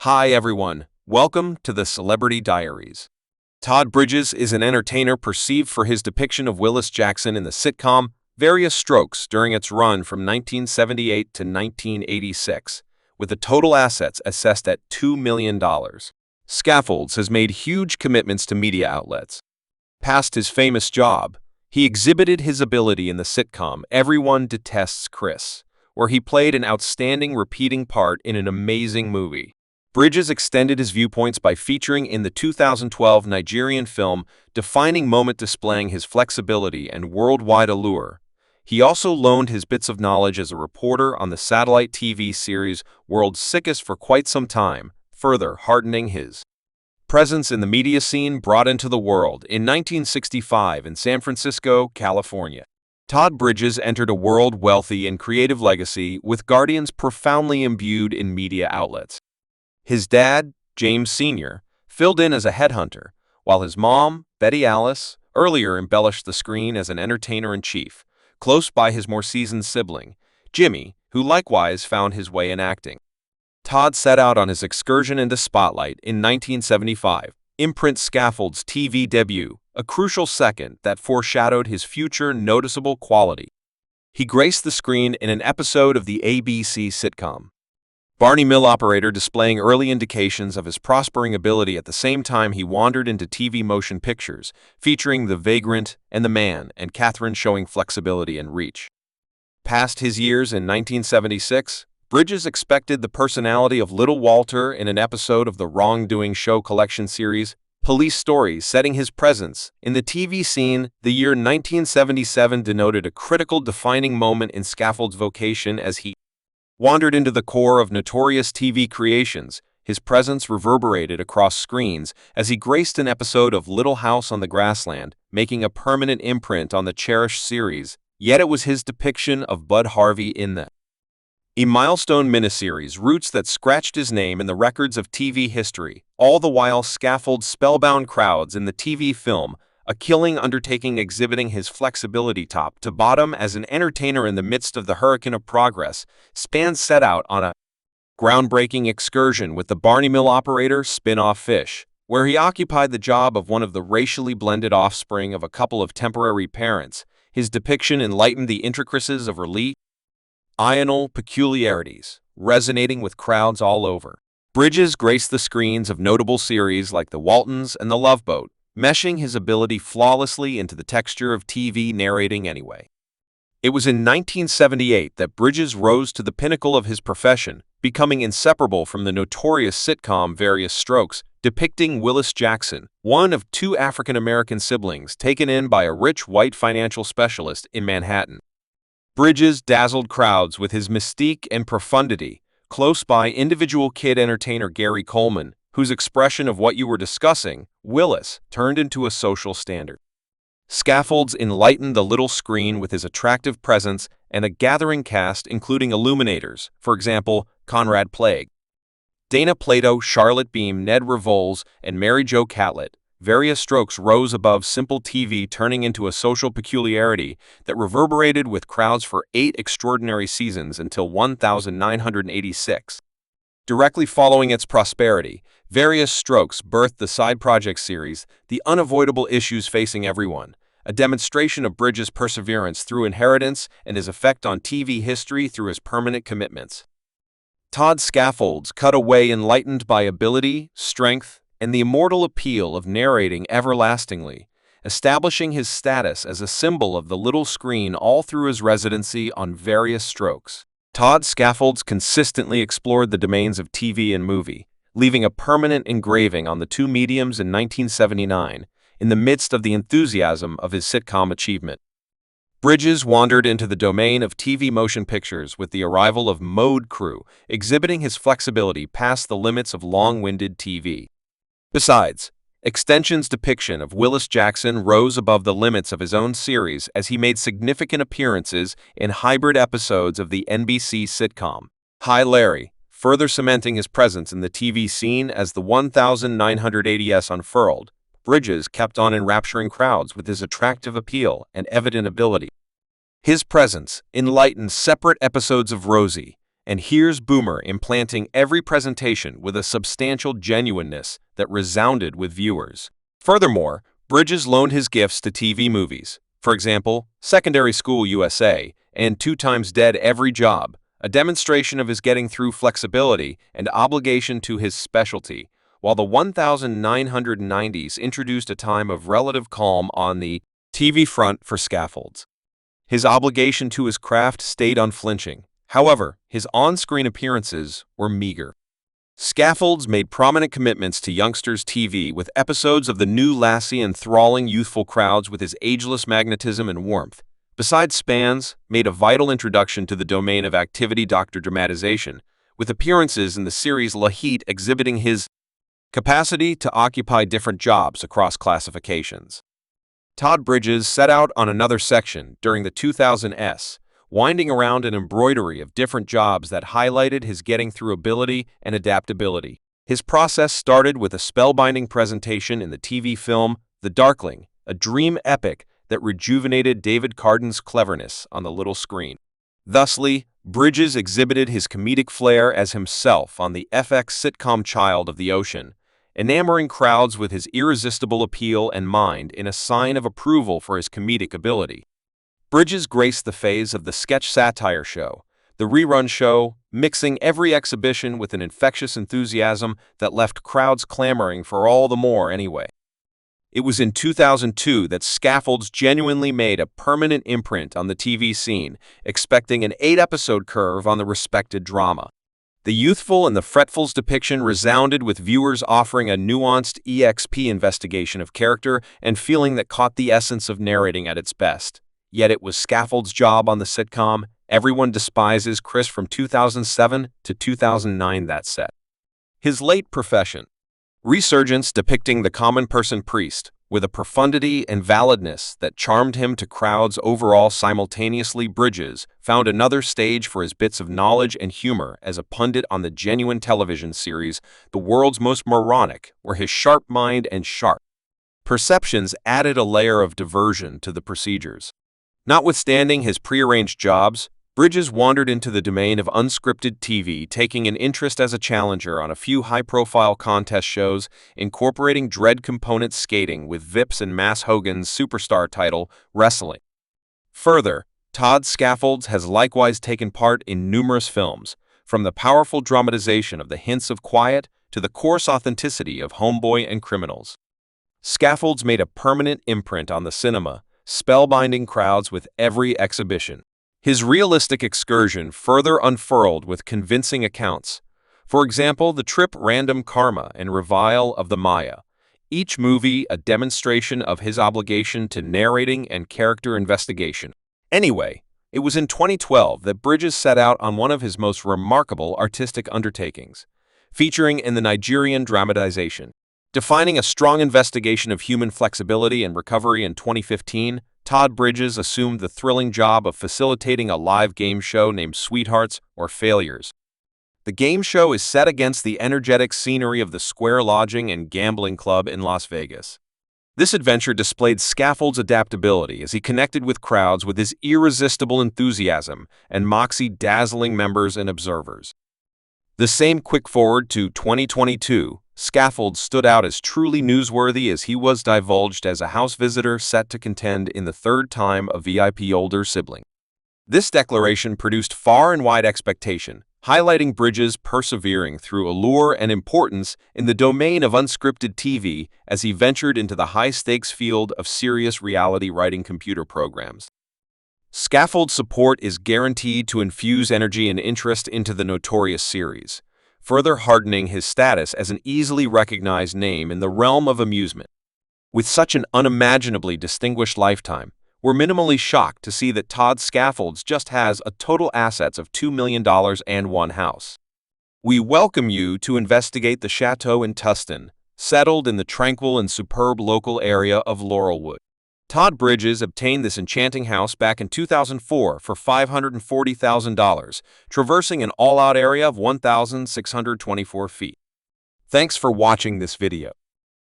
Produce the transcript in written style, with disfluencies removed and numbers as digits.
Hi everyone, welcome to the Celebrity Diaries. Todd Bridges is an entertainer perceived for his depiction of Willis Jackson in the sitcom Various Strokes during its run from 1978 to 1986, with the total assets assessed at $2 million. Scaffolds has made huge commitments to media outlets. Past his famous job, he exhibited his ability in the sitcom Everyone Detests Chris, where he played an outstanding repeating part in an amazing movie. Bridges extended his viewpoints by featuring in the 2012 Nigerian film Defining Moment, displaying his flexibility and worldwide allure. He also loaned his bits of knowledge as a reporter on the satellite TV series World's Sickest for quite some time, further hardening his presence in the media scene brought into the world in 1965 in San Francisco, California. Todd Bridges entered a world wealthy in creative legacy with guardians profoundly imbued in media outlets. His dad, James Sr., filled in as a headhunter, while his mom, Betty Alice, earlier embellished the screen as an entertainer-in-chief, close by his more seasoned sibling, Jimmy, who likewise found his way in acting. Todd set out on his excursion into spotlight in 1975, imprint Scaffold's TV debut, a crucial second that foreshadowed his future noticeable quality. He graced the screen in an episode of the ABC sitcom Barney Mill Operator, displaying early indications of his prospering ability at the same time he wandered into TV motion pictures, featuring The Vagrant and The Man, and Catherine, showing flexibility and reach. Past his years in 1976, Bridges expected the personality of Little Walter in an episode of the Wrongdoing Show collection series Police Stories, setting his presence in the TV scene. The year 1977 denoted a critical defining moment in Scaffold's vocation as he wandered into the core of notorious TV creations. His presence reverberated across screens as he graced an episode of Little House on the Grassland, making a permanent imprint on the cherished series. Yet it was his depiction of Bud Harvey in the milestone miniseries Roots that scratched his name in the records of TV history, all the while Scaffold spellbound crowds in the TV film, a killing undertaking, exhibiting his flexibility top to bottom as an entertainer in the midst of the hurricane of progress. Span set out on a groundbreaking excursion with the Barney Mill Operator spin-off Fish, where he occupied the job of one of the racially blended offspring of a couple of temporary parents. His depiction enlightened the intricacies of regional peculiarities, resonating with crowds all over. Bridges graced the screens of notable series like The Waltons and The Love Boat, meshing his ability flawlessly into the texture of TV narrating anyway. It was in 1978 that Bridges rose to the pinnacle of his profession, becoming inseparable from the notorious sitcom Various Strokes, depicting Willis Jackson, one of two African-American siblings taken in by a rich white financial specialist in Manhattan. Bridges dazzled crowds with his mystique and profundity. Close by, individual kid entertainer Gary Coleman, whose expression of what you were discussing, Willis, turned into a social standard. Scaffolds enlightened the little screen with his attractive presence and a gathering cast including illuminators, for example, Conrad Plague, Dana Plato, Charlotte Beam, Ned Revolz, and Mary Jo Catlett. Various Strokes rose above simple TV, turning into a social peculiarity that reverberated with crowds for 8 extraordinary seasons until 1986. Directly following its prosperity, Various Strokes birthed the side project series, The Unavoidable Issues Facing Everyone, a demonstration of Bridges' perseverance through inheritance and his effect on TV history through his permanent commitments. Todd Scaffolds cut away, enlightened by ability, strength, and the immortal appeal of narrating everlastingly, establishing his status as a symbol of the little screen all through his residency on Various Strokes. Todd Scaffolds consistently explored the domains of TV and movie, leaving a permanent engraving on the two mediums in 1979, in the midst of the enthusiasm of his sitcom achievement. Bridges wandered into the domain of TV motion pictures with the arrival of Mode Crew, exhibiting his flexibility past the limits of long-winded TV. Besides, Extension's depiction of Willis Jackson rose above the limits of his own series as he made significant appearances in hybrid episodes of the NBC sitcom Hi Larry, further cementing his presence in the TV scene as the 1980s unfurled. Bridges kept on enrapturing crowds with his attractive appeal and evident ability. His presence enlightened separate episodes of Rosie, And here's Boomer implanting every presentation with a substantial genuineness that resounded with viewers. Furthermore, Bridges loaned his gifts to TV movies. For example, Secondary School USA and 2 Times Dead Every Job, a demonstration of his getting through flexibility and obligation to his specialty, while the 1990s introduced a time of relative calm on the TV front for Scaffolds. His obligation to his craft stayed unflinching. However, his on-screen appearances were meager. Scaffolds made prominent commitments to youngsters' TV with episodes of The New Lassie enthralling youthful crowds with his ageless magnetism and warmth. Besides spans, made a vital introduction to the domain of activity doctor dramatization, with appearances in the series La Heat exhibiting his capacity to occupy different jobs across classifications. Todd Bridges set out on another section during the 2000s, winding around an embroidery of different jobs that highlighted his getting through ability and adaptability. His process started with a spellbinding presentation in the TV film The Darkling, a dream epic that rejuvenated David Carden's cleverness on the little screen. Thusly, Bridges exhibited his comedic flair as himself on the FX sitcom Child of the Ocean, enamoring crowds with his irresistible appeal and mind in a sign of approval for his comedic ability. Bridges graced the phase of the sketch satire show, the rerun show, mixing every exhibition with an infectious enthusiasm that left crowds clamoring for all the more anyway. It was in 2002 that Scaffolds genuinely made a permanent imprint on the TV scene, expecting an 8-episode curve on the respected drama. The youthful and the fretful's depiction resounded with viewers offering a nuanced EXP investigation of character and feeling that caught the essence of narrating at its best. Yet it was Scaffold's job on the sitcom Everyone Despises Chris from 2007 to 2009 that set. His late profession. Resurgence depicting the common person priest, with a profundity and validness that charmed him to crowds overall simultaneously. Bridges found another stage for his bits of knowledge and humor as a pundit on the genuine television series The World's Most Moronic, where his sharp mind and sharp perceptions added a layer of diversion to the procedures. Notwithstanding his prearranged jobs, Bridges wandered into the domain of unscripted TV, taking an interest as a challenger on a few high-profile contest shows, incorporating dread component skating with Vips and Mass Hogan's superstar title, wrestling. Further, Todd Scaffolds has likewise taken part in numerous films, from the powerful dramatization of The Hints of Quiet to the coarse authenticity of Homeboy and Criminals. Scaffolds made a permanent imprint on the cinema, spellbinding crowds with every exhibition. His realistic excursion further unfurled with convincing accounts. For example, The Trip, Random Karma, and Revival of the Maya. Each movie a demonstration of his obligation to narrating and character investigation. Anyway, it was in 2012 that Bridges set out on one of his most remarkable artistic undertakings, featuring in the Nigerian dramatization. Defining a strong investigation of human flexibility and recovery in 2015, Todd Bridges assumed the thrilling job of facilitating a live game show named Sweethearts or Failures. The game show is set against the energetic scenery of the Square Lodging and Gambling Club in Las Vegas. This adventure displayed Scaffold's adaptability as he connected with crowds with his irresistible enthusiasm and moxie, dazzling members and observers. The same quick forward to 2022, Scaffold stood out as truly newsworthy as he was divulged as a house visitor set to contend in the third time a VIP older sibling. This declaration produced far and wide expectation, highlighting Bridges persevering through allure and importance in the domain of unscripted TV as he ventured into the high-stakes field of serious reality writing computer programs. Scaffold's support is guaranteed to infuse energy and interest into the notorious series, further hardening his status as an easily recognized name in the realm of amusement. With such an unimaginably distinguished lifetime, we're minimally shocked to see that Todd Scaffolds just has a total assets of $2 million and one house. We welcome you to investigate the chateau in Tustin, settled in the tranquil and superb local area of Laurelwood. Todd Bridges obtained this enchanting house back in 2004 for $540,000, traversing an all-out area of 1,624 feet. Thanks for watching this video.